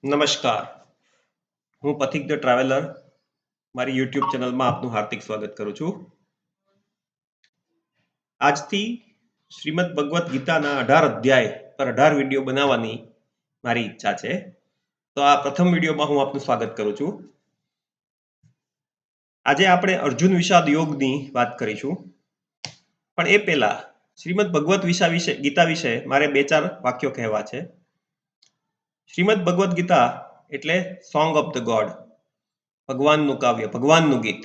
નમસ્કાર, હું પથિક the traveller મારી યુટ્યુબ ચેનલમાં આપનું હાર્દિક સ્વાગત કરું છું. આજથી શ્રીમદ ભગવદ્ ગીતાના 18 અધ્યાય પર 18 વિડીયો બનાવવાની મારી ઈચ્છા છે. તો આ પ્રથમ વિડીયોમાં હું આપનું સ્વાગત કરું છું. આજે આપણે અર્જુન વિષાદ યોગની વાત કરીશું. પણ એ પહેલા શ્રીમદ ભગવદ્ ગીતા વિશે મારે 2-4 વાક્યો કહેવા છે. શ્રીમદ ભગવદ્ ગીતા એટલે સોંગ ઓફ ધ ગોડ, ભગવાનનું કાવ્ય, ભગવાનનું ગીત.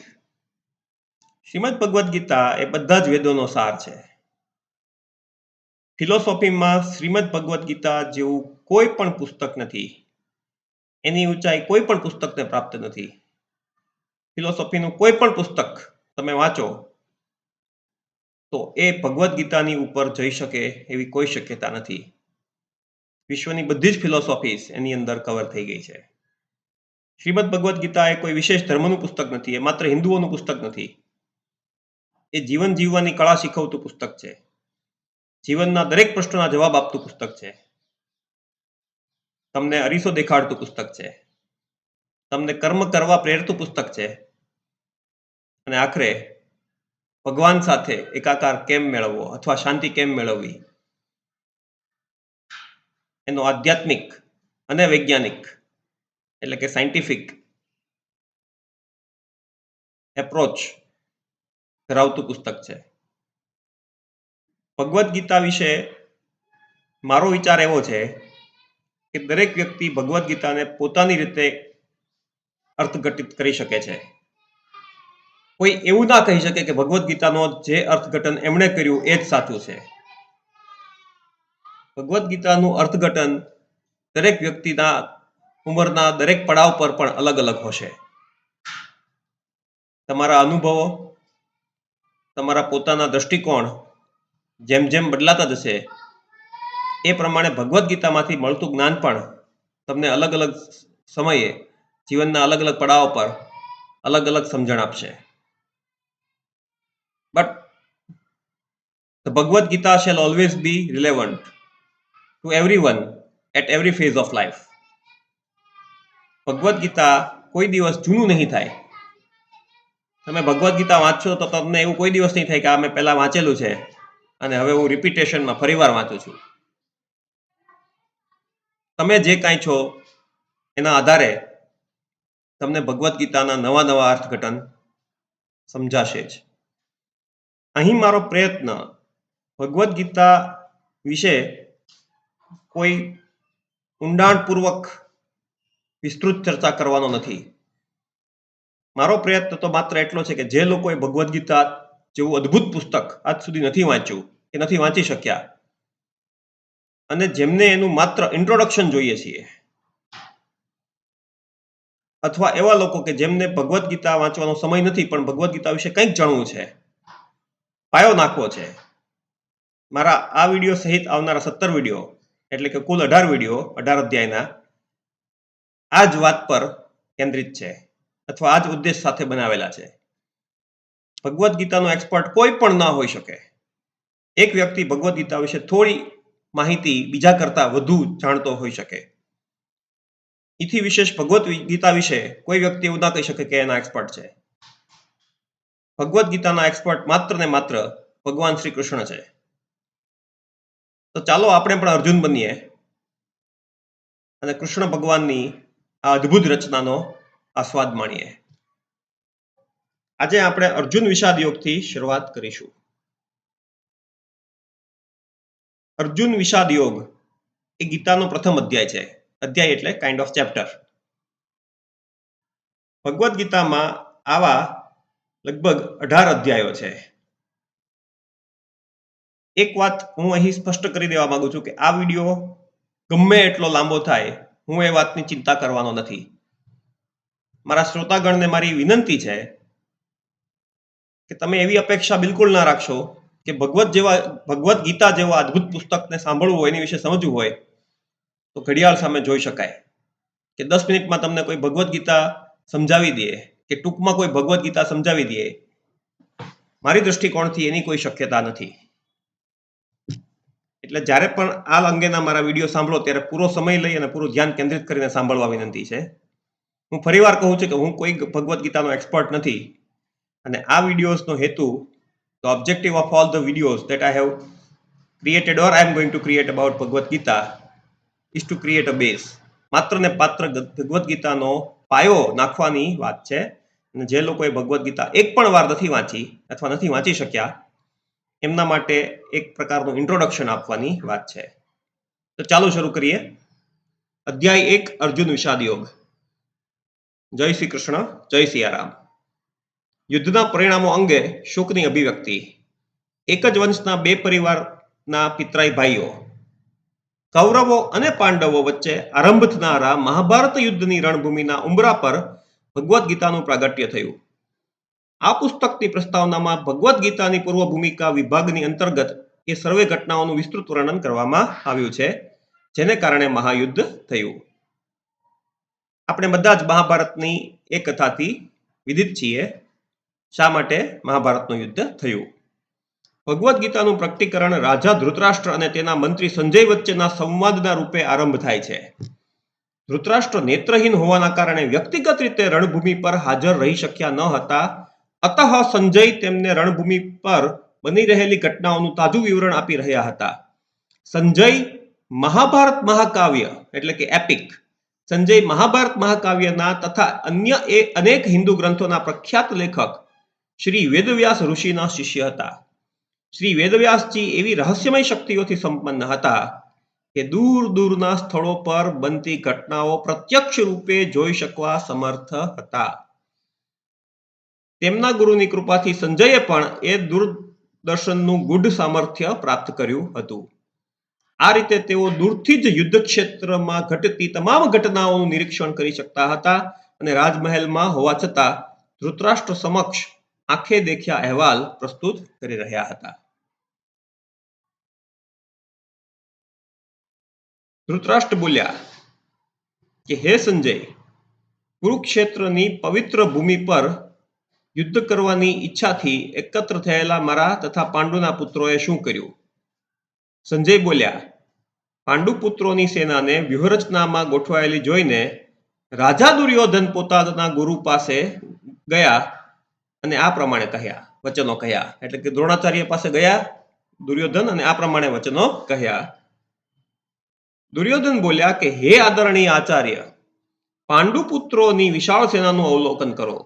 શ્રીમદ ભગવદ્ ગીતા એ બધા જ વેદોનો સાર છે. ફિલોસોફીમાં શ્રીમદ ભગવદ્ ગીતા જેવું કોઈ પણ પુસ્તક નથી. એની ઊંચાઈ કોઈ પણ પુસ્તકને પ્રાપ્ત નથી. ફિલોસોફીનું કોઈ પણ પુસ્તક તમે વાંચો તો એ ભગવદ્ ગીતાની ઉપર જઈ શકે એવી કોઈ શક્યતા નથી. વિશ્વની બધી જ ફિલોસોફીઝ એની અંદર કવર થઈ ગઈ છે. શ્રીમદ ભગવદ્ ગીતા એ કોઈ વિશેષ ધર્મનું પુસ્તક નથી. એ માત્ર હિન્દુઓનું પુસ્તક નથી. એ જીવન જીવવાની કળા શીખવતું પુસ્તક છે. જીવનના દરેક પ્રશ્નોના જવાબ આપતું પુસ્તક છે. તમને અરીસો દેખાડતું પુસ્તક છે. તમને કર્મ કરવા પ્રેરતું પુસ્તક છે. અને આખરે ભગવાન સાથે એકાકાર કેમ મેળવવો અથવા શાંતિ કેમ મેળવવી એનો આધ્યાત્મિક અને વૈજ્ઞાનિક એટલે કે સાયન્ટિફિક એપ્રોચ ધરાવતું પુસ્તક છે. ભગવદ્ ગીતા વિશે મારો વિચાર એવો છે કે દરેક વ્યક્તિ ભગવદ્ ગીતાને પોતાની રીતે અર્થઘટિત કરી શકે છે. કોઈ એવું ના કહી શકે કે ભગવદ્ ગીતાનો જે અર્થઘટન એમણે કર્યું એ જ સાચું છે. ભગવદ્ ગીતાનું અર્થઘટન દરેક વ્યક્તિના ઉંમરના દરેક પડાવ પર પણ અલગ અલગ હશે. તમારા અનુભવો, તમારા પોતાના દ્રષ્ટિકોણ જેમ જેમ બદલાતા જશે એ પ્રમાણે ભગવદ્ ગીતામાંથી મળતું જ્ઞાન પણ તમને અલગ અલગ સમયે જીવનના અલગ અલગ પડાવ પર અલગ અલગ સમજણ આપશે. But the Bhagavad Gita shall always be relevant to everyone at every phase of life. Bhagavad Gita કોઈ દિવસ જૂનું નહીં થાય. તમે ભગવદ્ ગીતા વાંચશો તો તમને એવું કોઈ દિવસ નહીં થાય કે આ મેં પહેલા વાંચેલું છે અને હવે હું રિપીટેશનમાં ફરીવાર વાંચું છું. તમે જે કાંઈ છો એના આધારે તમને ભગવદ્ ગીતાના નવા નવા અર્થઘટન સમજાશે જ. અહીં મારો પ્રયત્ન ભગવદ્ ગીતા વિશે કોઈ ઊંડાણપૂર્વક વિસ્તૃત ચર્ચા કરવાનો નથી. મારો પ્રયત્ન તો માત્ર એટલો છે કે જે લોકોએ ભગવદ્ ગીતા જેવું અદ્ભુત પુસ્તક આજ સુધી નથી વાંચ્યું કે નથી વાંચી શક્યા અને જેમને એનું માત્ર ઇન્ટ્રોડક્શન જોઈએ છીએ, અથવા એવા લોકો કે જેમને ભગવદ્ ગીતા વાંચવાનો સમય નથી પણ ભગવદ્ ગીતા વિશે કંઈક જાણવું છે, પાયો નાખવો છે, મારા આ વિડીયો સહિત આવનારા 17 વિડીયો એટલે કે કુલ 18 વિડીયો 18 અધ્યાયના આ જ વાત પર કેન્દ્રિત છે અથવા આ જ ઉદ્દેશ સાથે બનાવેલા છે. ભગવદ્ ગીતાનો એક્સપર્ટ કોઈ પણ ના હોઈ શકે. એક વ્યક્તિ ભગવદ્ ગીતા વિશે થોડી માહિતી બીજા કરતાં વધુ જાણતો હોઈ શકે. એથી વિશેષ ભગવદ્ ગીતા વિશે કોઈ વ્યક્તિ એવું ના કહી શકે કે એના એક્સપર્ટ છે. ભગવદ્ ગીતાના એક્સપર્ટ માત્ર ને માત્ર ભગવાન શ્રી કૃષ્ણ છે. તો ચાલો આપણે પણ અર્જુન બનીએ અને કૃષ્ણ ભગવાનની આ અદ્ભુત રચનાનો આસ્વાદ માણીએ. આજે આપણે અર્જુન વિષાદ યોગથી શરૂઆત કરીશું. અર્જુન વિષાદ યોગ એ ગીતાનો પ્રથમ અધ્યાય છે. અધ્યાય એટલે કાઇન્ડ ઓફ ચેપ્ટર. ભગવદ્ ગીતામાં આવા લગભગ 18 અધ્યાયો છે. એક વાત હું અહીં સ્પષ્ટ કરી દેવા માંગુ છું કે આ વિડીયો ગમે એટલો લાંબો થાય હું એ વાતની ચિંતા કરવાનો નથી. મારા શ્રોતાગણને મારી વિનંતી છે કે તમે એવી અપેક્ષા બિલકુલ ના રાખશો કે ભગવદ્ ગીતા જેવા અદ્ભુત પુસ્તકને સાંભળવું હોય, એની વિશે સમજવું હોય તો ઘડિયાળ સામે જોઈ શકાય કે 10 મિનિટમાં તમને કોઈ ભગવદ્ ગીતા સમજાવી દે કે ટૂંકમાં કોઈ ભગવદ્ ગીતા સમજાવી દે, મારી દ્રષ્ટિકોણથી એની કોઈ શક્યતા નથી. એટલે જ્યારે પણ આ અંગેના મારા વિડીયો સાંભળો ત્યારે પૂરો સમય લઈ અને પૂરું ધ્યાન કેન્દ્રિત કરીને સાંભળવા વિનંતી છે. હું ફરીવાર કહું છું કે હું કોઈ ભગવદ્ ગીતાનો એક્સપર્ટ નથી અને આ વિડીયોઝનો હેતુ the objective of all the videos that I have created or I am going to create about Bhagavad Gita is to create a base. માત્ર ને પાત્ર ભગવદ્ ગીતાનો પાયો નાખવાની વાત છે અને જે લોકોએ ભગવદ્ ગીતા એક પણ વાર નથી વાંચી અથવા નથી વાંચી શક્યા એમના માટે એક પ્રકારનું ઇન્ટ્રોડક્શન આપવાની વાત છે. તો ચાલો શરૂ કરીએ. અધ્યાય 1 અર્જુન વિષાદ યોગ. જય શ્રી કૃષ્ણ, જય સિયારામ. યુદ્ધના પરિણામો અંગે શોકની અભિવ્યક્તિ. એક જ વંશના બે પરિવારના પિતરાઈ ભાઈઓ કૌરવો અને પાંડવો વચ્ચે આરંભ થનારા મહાભારત યુદ્ધની રણભૂમિના ઉંબરા પર ભગવદ્ ગીતાનું પ્રાગટ્ય થયું. આ પુસ્તકની પ્રસ્તાવનામાં ભગવદ્ ગીતાની પૂર્વ ભૂમિકા વિભાગની અંતર્ગત એ સર્વે ઘટનાઓનું વિસ્તૃત વર્ણન કરવામાં આવ્યું છે, જેને કારણે મહાયુદ્ધ થયું. આપણે બધા જ મહાભારતની એ કથાથી વિદિત છીએ. શા માટે મહાભારતનું યુદ્ધ થયું? ભગવદ્ ગીતાનું પ્રકટીકરણ રાજા ધૃતરાષ્ટ્ર અને તેના મંત્રી સંજય વચ્ચેના સંવાદના રૂપે આરંભ થાય છે. ધૃતરાષ્ટ્ર નેત્રહીન હોવાના કારણે વ્યક્તિગત રીતે રણભૂમિ પર હાજર રહી શક્યા ન હતા. અતઃ સંજય તેમને રણભૂમિ પર બની રહેલી ઘટનાઓનું તાજું વિવરણ આપી રહ્યા હતા. સંજય મહાભારત મહાકાવ્ય એટલે કે એપિક સંજય મહાભારત મહાકાવ્યના તથા અન્ય અનેક હિન્દુ ગ્રંથોના પ્રખ્યાત લેખક શ્રી વેદવ્યાસ ઋષિના શિષ્ય હતા. શ્રી વેદવ્યાસજી એવી રહસ્યમય શક્તિઓથી સંપન્ન હતા કે દૂર દૂરના સ્થળો પર બનતી ઘટનાઓ પ્રત્યક્ષ રૂપે જોઈ શકવા સમર્થ હતા. તેમના ગુરુની કૃપાથી સંજયે પણ એ દૂરદર્શનનું ગૂઢ સામર્થ્ય પ્રાપ્ત કર્યું હતું. આ રીતે તેઓ દૂરથી જ યુદ્ધ ક્ષેત્રમાં ઘટતી તમામ ઘટનાઓનું નિરીક્ષણ કરી શકતા હતા અને રાજમહેલમાં હોવા છતાં ધૃતરાષ્ટ્ર સમક્ષ આંખે દેખ્યા અહેવાલ પ્રસ્તુત કરી રહ્યા હતા. ધૃતરાષ્ટ્ર બોલ્યા કે હે સંજય, કુરુક્ષેત્રની પવિત્ર ભૂમિ પર યુદ્ધ કરવાની ઈચ્છાથી એકત્ર થયેલા મારા તથા પાંડુના પુત્રોએ શું કર્યું? સંજય બોલ્યા, પાંડુ પુત્રોની સેનાને વ્યૂહરચનામાં ગોઠવાયેલી જોઈને રાજા દુર્યોધન પોતાના ગુરુ પાસે ગયા અને આ પ્રમાણે વચનો કહ્યા. એટલે કે દ્રોણાચાર્ય પાસે ગયા દુર્યોધન અને આ પ્રમાણે વચનો કહ્યા. દુર્યોધન બોલ્યા કે હે આદરણીય આચાર્ય, પાંડુ પુત્રોની વિશાળ સેનાનું અવલોકન કરો,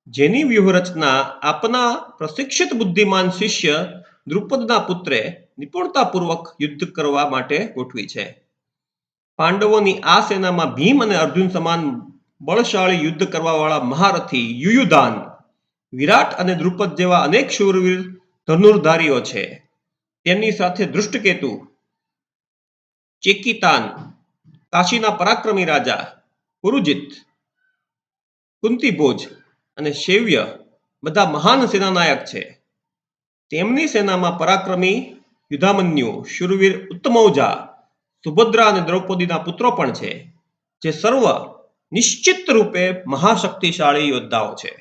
જેની વ્યૂહરચના આપના પ્રશિક્ષિત બુદ્ધિમાન શિષ્ય દ્રુપદના પુત્રે નિપુણતાપૂર્વક યુદ્ધ કરવા માટે ગોઠવી છે. પાંડવોની આ સેનામાં ભીમ અને અર્જુન સમાન બળશાળી યુદ્ધ કરવાવાળા મહારથી યુયુધાન, વિરાટ અને દ્રુપદ જેવા અનેક શૂરવીર ધનુર્ધારીઓ છે. તેમની સાથે દૃષ્ટકેતુ, ચેકિતાન, કાશીના પરાક્રમી રાજા પુરુજિત, કુંતીભોજ અને શૈવ્ય બધા મહાન સેનાનાયક છે. તેમની સેનામાં પરાક્રમી યુધામન્યુ, શૂરવીર ઉત્તમૌજા, સુભદ્રા અને દ્રૌપદીના પુત્રો પણ છે, જે સર્વ નિશ્ચિત રૂપે મહાશક્તિશાળી યોદ્ધાઓ છે.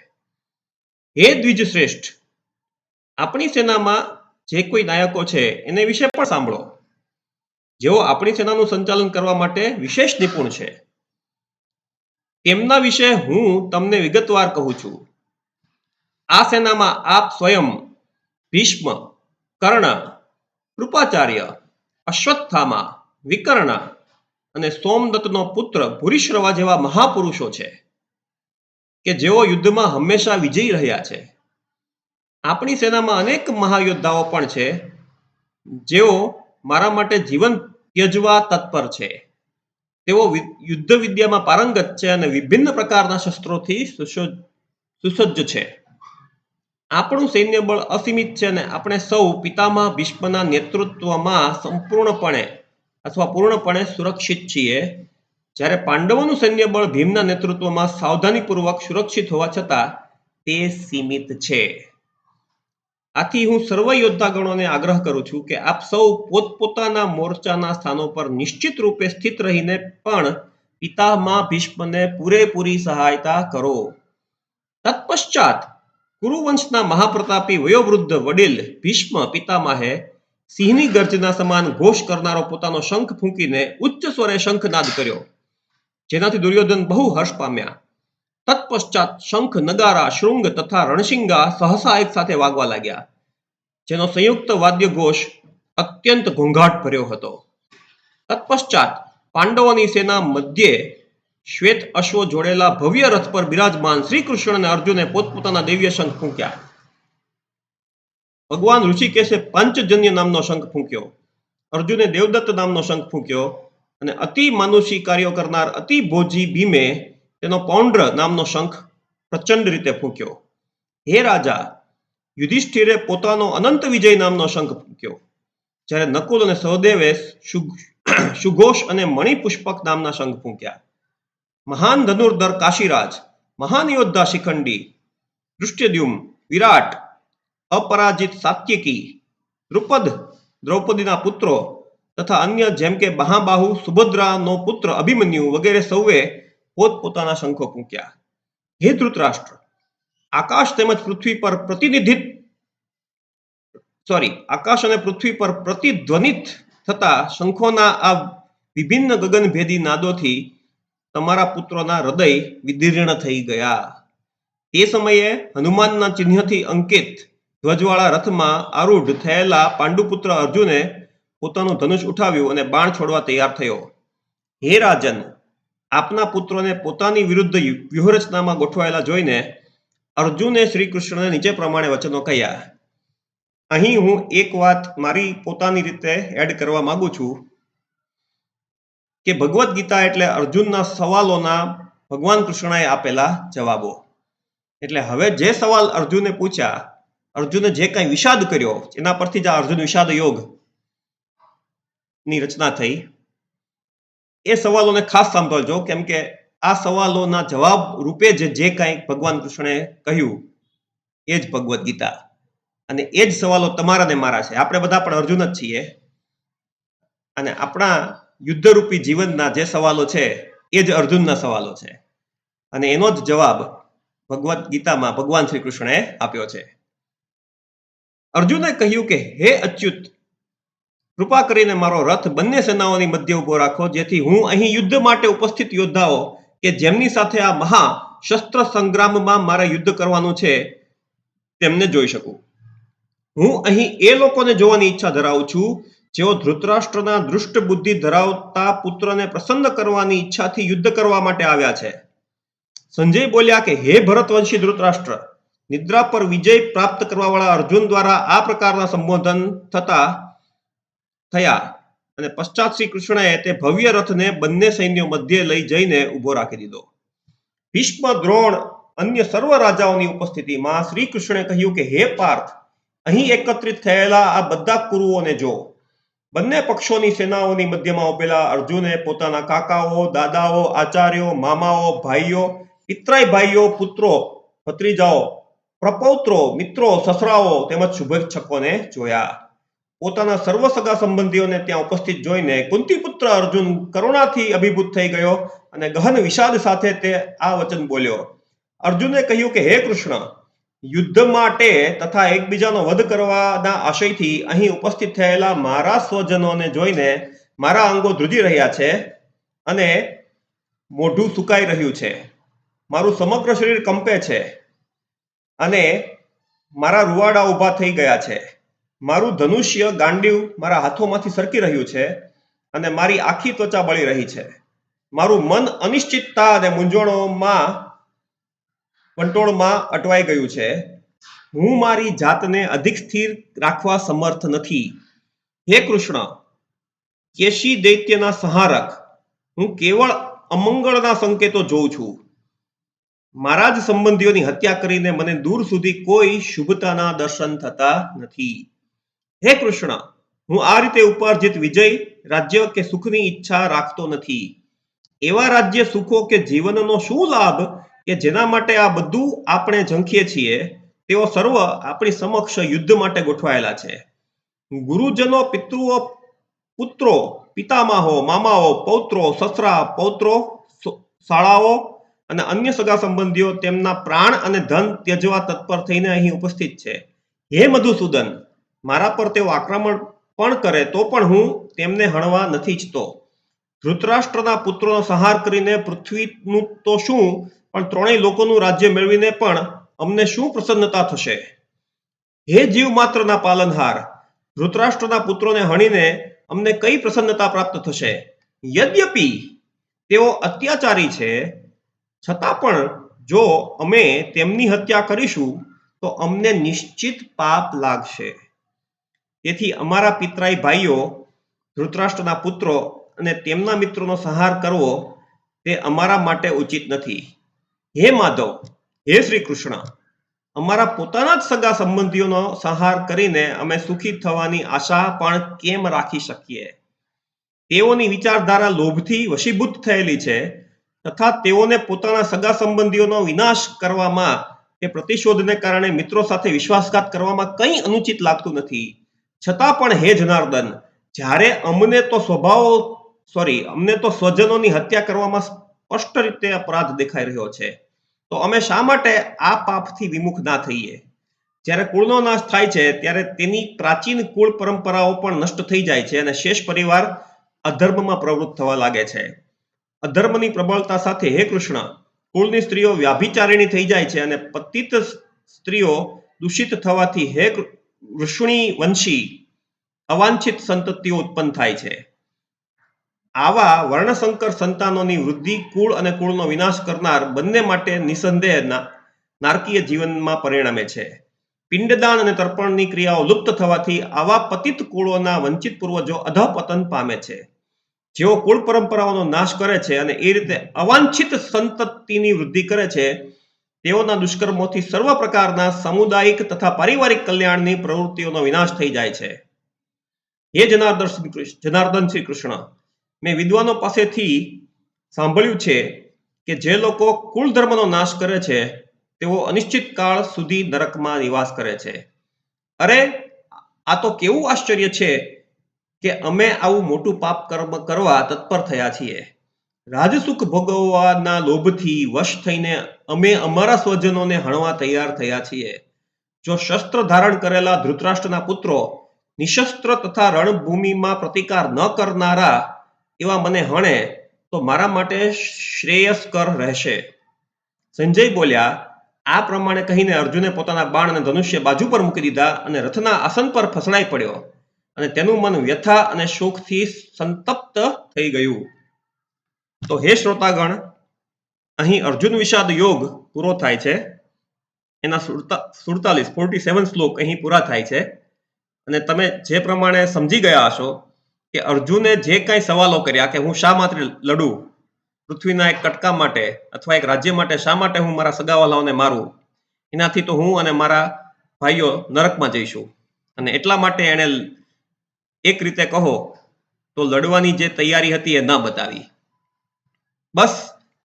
હે દ્વિજ શ્રેષ્ઠ, આપણી સેનામાં જે કોઈ નાયકો છે એને વિશે પણ સાંભળો, જેઓ આપણી સેનાનું સંચાલન કરવા માટે વિશેષ નિપુણ છે. તેમના વિશે હું તમને વિગતવાર કહું છું. આ સેનામાં આપ સ્વયં, ભીષ્મ, કર્ણ, કૃપાચાર્ય, અશ્વત્થામા, વિકર્ણ અને સોમદત્તનો પુત્ર ભૂરિશ્રવા જેવા મહાપુરુષો છે કે જેઓ યુદ્ધમાં હંમેશા વિજયી રહ્યા છે. આપણી સેનામાં અનેક મહાયોદ્ધાઓ પણ છે જેઓ મારા માટે જીવન ત્યજવા તત્પર છે. તેઓ યુદ્ધ વિદ્યામાં પારંગત છે અને વિભિન્ન પ્રકારના શસ્ત્રોથી સુસજ્જ છે. આપણું સૈન્ય બળ અસીમિત છે અને આપણે સૌ પિતામહ ભીષ્મના નેતૃત્વમાં પૂર્ણપણે સુરક્ષિત છીએ, જ્યારે પાંડવોનું સૈન્ય બળ ભીમના નેતૃત્વમાં સાવધાનીપૂર્વક સુરક્ષિત હોવા છતાં તે સીમિત છે. આથી હું સર્વ યોદ્ધાગણોને આગ્રહ કરું છું કે આપ સૌ પોતપોતાના મોરચાના સ્થાનો પર નિશ્ચિત રૂપે સ્થિત રહીને પણ પિતામહ ભીષ્મને પૂરેપૂરી સહાયતા કરો. તત્પશ્ચાત કુરુવંશના મહાપ્રતાપી વયોવૃદ્ધ વડીલ ભીષ્મ પિતામહે સિંહની ગર્જના સમાન ઘોષ કરનારો પોતાનો શંખ ફૂંકીને ઉચ્ચ સ્વરે શંખનાદ કર્યો, જેનાથી દુર્યોધન બહુ હર્ષ પામ્યા. તત્પશ્ચાત શંખ, નગારા, શૃંગ તથા રણશિંગા સહસા એક સાથે વાગવા લાગ્યા, જેનો સંયુક્ત વાદ્ય ઘોષ અત્યંત ઘોંઘાટ ભર્યો હતો. તત્પશ્ચાત પાંડવોની સેના મધ્યે શ્વેત અશ્વો જોડેલા ભવ્ય રથ પર બિરાજમાન શ્રી કૃષ્ણ અને અર્જુને પોતપોતાના દિવ્ય શંખ ફૂંક્યા. ભગવાન ઋષિકેશે પાંચજન્ય નામનો શંખ ફૂંક્યો, અર્જુને દેવદત્ત નામનો શંખ ફૂંક્યો અને અતિ માનુષી કાર્યો કરનાર અતિ ભોજી ભીમે તેનો પૌંડ્ર નામનો શંખ પ્રચંડ રીતે ફૂંક્યો. હે રાજા, યુધિષ્ઠિરે પોતાનો અનંત વિજય નામનો શંખ ફૂંક્યો, જ્યારે નકુલ અને સહદેવે સુઘોષ અને મણિપુષ્પક નામના શંખ ફૂંક્યા. મહાન ધનુર્ધર કાશીરાજ, મહાન યોદ્ધા શિખંડી, દૃષ્ટદ્યુમ્ન, વિરાટ, અપરાજિત સાત્યકી, દ્રુપદ, દ્રૌપદીના પુત્રો તથા અન્ય જેમ કે મહાબાહુ, સુભદ્રાનો પુત્ર અભિમન્યુ વગેરે સૌએ પોતપોતાના શંખો ફૂંક્યા. હે ધૃતરાષ્ટ્ર, આકાશ તેમજ પૃથ્વી પર આકાશ અને પૃથ્વી પર પ્રતિધ્વનિત થતા શંખોના આ વિભિન્ન ગગનભેદી નાદોથી તમારા પુત્રોના હૃદય વિદીર્ણ થઈ ગયા. તે સમયે હનુમાનના ચિહ્નથી અંકિત ધ્વજવાળા રથમાં આરૂઢ થયેલા પાંડુપુત્ર અર્જુને પોતાનું ધનુષ ઉઠાવ્યું અને બાણ છોડવા તૈયાર થયો. હે રાજન, આપના પુત્રોને પોતાની વિરુદ્ધ વ્યૂહરચનામાં ગોઠવાયેલા જોઈને અર્જુને શ્રી કૃષ્ણને નીચે પ્રમાણે વચનો કહ્યા. અહીં હું એક વાત મારી પોતાની રીતે એડ કરવા માંગુ છું કે ભગવદ્ ગીતા એટલે અર્જુનના સવાલોના ભગવાન કૃષ્ણએ આપેલા જવાબો. એટલે હવે જે સવાલ અર્જુને પૂછ્યા, અર્જુને જે કંઈ વિષાદ કર્યો, એના પરથી જ આ અર્જુન વિષાદ યોગ ની રચના થઈ. એ સવાલોને ખાસ સાંભળજો, કેમ કે આ સવાલોના જવાબ રૂપે જે કંઈ ભગવાન કૃષ્ણએ કહ્યું એ જ ભગવદ્ ગીતા, અને એ જ સવાલો તમારા ને મારા છે. આપણે બધા પણ અર્જુન જ છીએ, અને આપણા યુદ્ધરૂપી જીવનના જે સવાલો છે એ જ અર્જુનના સવાલો છે, અને એનો જ જવાબ ભગવદ્ ગીતામાં ભગવાન શ્રી કૃષ્ણએ આપ્યો છે. અર્જુને કહ્યું કે હે અચ્યુત, કૃપા કરીને મારો રથ બંને સેનાઓની મધ્ય ઉભો રાખો, જેથી હું અહીં યુદ્ધ માટે ઉપસ્થિત યોદ્ધાઓ કે જેમની સાથે આ મહા શસ્ત્ર સંગ્રામમાં મારે યુદ્ધ કરવાનું છે તેમને જોઈ શકું. હું અહીં એ લોકોને જોવાની ઈચ્છા ધરાવું છું જેઓ ધૃતરાષ્ટ્રના દૃષ્ટ બુદ્ધિ ધરાવતા પુત્રને પ્રસન્ન કરવાની ઈચ્છાથી યુદ્ધ કરવા માટે આવ્યા છે. સંજય બોલ્યા કે હે ભરતવંશી ધૃતરાષ્ટ્ર, નિદ્રા પર વિજય પ્રાપ્ત કરવા વાળા અર્જુન દ્વારા આ પ્રકારના સંબોધન થયા, અને પશ્ચાત શ્રી કૃષ્ણએ તે ભવ્ય રથને બંને સૈન્યો મધ્યે લઈ જઈને ઉભો રાખી દીધો. ભીષ્મ, દ્રોણ, અન્ય સર્વ રાજાઓની ઉપસ્થિતિમાં શ્રી કૃષ્ણે કહ્યું કે હે પાર્થ, અહીં એકત્રિત થયેલા આ બધા કુરુઓને જો. બંને પક્ષોની સેનાઓની મધ્યમાં ઉભેલા અર્જુને પોતાના કાકાઓ, દાદાઓ, આચાર્યો, મામાઓ, ભાઈઓ, પિતરાઈ ભાઈઓ, પુત્રો, ભત્રીજાઓ, પ્રપૌત્રો, મિત્રો, સસરાઓ તેમજ શુભેચ્છકોને જોયા. પોતાના સર્વ સગા સંબંધીઓને ત્યાં ઉપસ્થિત જોઈને કુંતીપુત્ર અર્જુન કરુણાથી અભિભૂત થઈ ગયો અને ગહન વિષાદ સાથે તે આ વચન બોલ્યો. અર્જુને કહ્યું કે હે કૃષ્ણ, યુદ્ધ માટે તથા એકબીજાનો વધ કરવાના આશયથી અહીં ઉપસ્થિત થયેલા મારા સ્વજનોને જોઈને મારા અંગો ધ્રુજી રહ્યા છે અને મોઢું સુકાઈ રહ્યું છે. મારું સમગ્ર શરીર કંપે છે અને મારા રૂવાડા ઊભા થઈ ગયા છે. મારું ધનુષ્ય ગાંડીવ મારા હાથોમાંથી સરકી રહ્યું છે અને મારી આખી ત્વચા બળી રહી છે. મારું મન અનિશ્ચિતતા અને મૂંઝવણોમાં વંટોળમાં અટવાઈ ગયું છે. હું મારી જાતને અધિક સ્થિર રાખવા સમર્થ નથી. હે કૃષ્ણ, કેશી દૈત્યના સંહારક, હું કેવળ અમંગળના સંકેતો જોઉં છું. મારા જ સંબંધીઓની હત્યા કરીને મને દૂર સુધી કોઈ શુભતાના દર્શન થતા નથી. હે કૃષ્ણ, હું આ રીતે ઉપાર્જિત વિજય, રાજ્ય કે સુખની ઈચ્છા રાખતો નથી. એવા રાજ્ય સુખો કે જીવનનો શું લાભ કે જેના માટે આ બધું આપણે ઝંખીએ છીએ, તેઓ સર્વ આપણી સમક્ષ યુદ્ધ માટે ગોઠવાયેલા છે. ગુરુજનો, પિતૃઓ, પુત્રો, પિતામહો, મામાઓ, પૌત્રો, સસરા, પૌત્રો, શાળાઓ અને અન્ય સગા સંબંધીઓ તેમના પ્રાણ અને ધન ત્યજવા તત્પર થઈને અહીં ઉપસ્થિત છે. હે મધુસૂદન, મારા પર તેઓ આક્રમણ પણ કરે તો પણ હું તેમને હણવા નથી ઈચ્છતો. ધૃતરાષ્ટ્રના પુત્રોનો સંહાર કરીને પૃથ્વીનું તો શું પણ ત્રણેય લોકોનું રાજ્ય મેળવીને પણ અમને શું પ્રસન્નતા થશે? હે જીવ માત્રના પાલનહાર, ધૃતરાષ્ટ્રના પુત્રોને હણીને અમને કઈ પ્રસન્નતા પ્રાપ્ત થશે? યદ્યપિ તેઓ અત્યાચારી છે, છતાં પણ જો અમે તેમની હત્યા કરીશું તો અમને નિશ્ચિત પાપ લાગશે. તેથી અમારા પિતરાઈ ભાઈઓ ધૃતરાષ્ટ્રના પુત્રો અને તેમના મિત્રોનો સંહાર કરવો તે અમારા માટે ઉચિત નથી. હે માધવ, હે શ્રી કૃષ્ણ, અમારા પોતાના જ સગા સંબંધીઓનો સંહાર કરીને અમે સુખી થવાની આશા પણ કેમ રાખી શકીએ? તેઓની વિચારધારા લોભથી વશીભૂત થયેલી છે તથા તેઓને પોતાના સગા સંબંધીઓનો વિનાશ કરવામાં કે પ્રતિશોધને કારણે મિત્રો સાથે વિશ્વાસઘાત કરવામાં કંઈ અનુચિત લાગતું નથી. છતાં પણ હે જનાર્દન, જ્યારે અમને તો સ્વજનોની હત્યા કરવામાં સ્પષ્ટ રીતે અપરાધ દેખાઈ રહ્યો છે, તો અમે શા માટે આ પાપથી વિમુખ ના થઈએ? જ્યારે કુળનો નાશ થાય છે ત્યારે તેની પ્રાચીન કુળ પરંપરાઓ પણ નષ્ટ થઈ જાય છે અને શેષ પરિવાર અધર્મમાં પ્રવૃત્ત થવા લાગે છે. અધર્મની પ્રબળતા સાથે હે કૃષ્ણ, કુળની સ્ત્રીઓ વ્યાભિચારિણી થઈ જાય છે અને પતિત સ્ત્રીઓ દૂષિત થવાથી હે વૃષ્ણી વંશી અવાંછિત સંતતિઓ ઉત્પન્ન થાય છે. આવા વર્ણસંકર સંતાનોની વૃદ્ધિ કુળ અને કુળનો વિનાશ કરનાર બંને માટે નિસંદેહ નારકીય જીવનમાં પરિણમે છે. પિંડદાન અને તર્પણની ક્રિયાઓ લુપ્ત થવાથી આવા પતિત કુળોના વંચિત પૂર્વજો અધઃપતન પામે છે. જેઓ કુળ પરંપરાઓનો નાશ કરે છે અને એ રીતે અવાંછિત સંતતિની વૃદ્ધિ કરે છે, તેઓના દુષ્કર્મોથી સર્વ પ્રકારના સામુદાયિક તથા પારિવારિક કલ્યાણની પ્રવૃત્તિઓનો વિનાશ થઈ જાય છે. હે જનાર્દન શ્રી કૃષ્ણ, મેં વિદ્વાનો પાસેથી સાંભળ્યું છે કે જે લોકો કુલ ધર્મનો નાશ કરે છે તેઓ અનિશ્ચિત કાળ સુધી નરકમાં નિવાસ કરે છે. અરે, આ તો કેવું આશ્ચર્ય છે કે અમે આવું મોટું પાપ કર્મ કરવા તત્પર થયા છીએ. રાજસુખ ભોગવવાના લોભથી વશ થઈને અમે અમારા સ્વજનોને હણવા તૈયાર થયા છીએ. જો શસ્ત્ર ધારણ કરેલા ધૃતરાષ્ટ્રના પુત્રો નિશસ્ત્ર તથા રણભૂમિમાં પ્રતિકાર ન કરનારા એવા મને હણે તો મારા માટે શ્રેયસ્કર રહેશે. સંજય બોલ્યા. આ પ્રમાણે કહીને અર્જુને પોતાના બાણ અને ધનુષ્ય બાજુ પર મૂકી દીધા અને રથના આસન પર ફસડાઈ પડ્યો અને તેનું મન વ્યથા અને શોકથી સંતપ્ત થઈ ગયું. તો હે શ્રોતાગણ, અહીં અર્જુન વિષાદ યોગ પૂરો થાય છે. એના 47 શ્લોક અહીં પૂરા થાય છે. અને તમે જે પ્રમાણે સમજી ગયા હશો કે અર્જુને જે કાંઈ સવાલો કર્યા કે હું શા માટે લડું, પૃથ્વીના એક કટકા માટે અથવા એક રાજ્ય માટે શા માટે હું મારા સગાવાલાઓને મારું, એનાથી તો હું અને મારા ભાઈઓ નરકમાં જઈશું, અને એટલા માટે એણે એક રીતે કહો તો લડવાની જે તૈયારી હતી એ ન બતાવી. બસ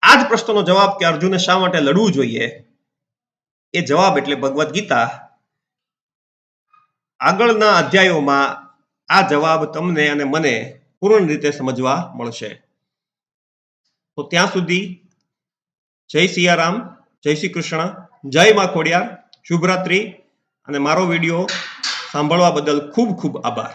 આ જ પ્રશ્નનો જવાબ કે અર્જુને શા માટે લડવું જોઈએ, એ જવાબ એટલે ભગવદ્ ગીતા. આગળના અધ્યાયોમાં આ જવાબ તમને અને મને પૂર્ણ રીતે સમજવા મળશે. તો ત્યાં સુધી જય સિયારામ, જય શ્રી કૃષ્ણ, જય મા ખોડિયાર, શુભરાત્રી, અને મારો વિડીયો સાંભળવા બદલ ખૂબ ખૂબ આભાર.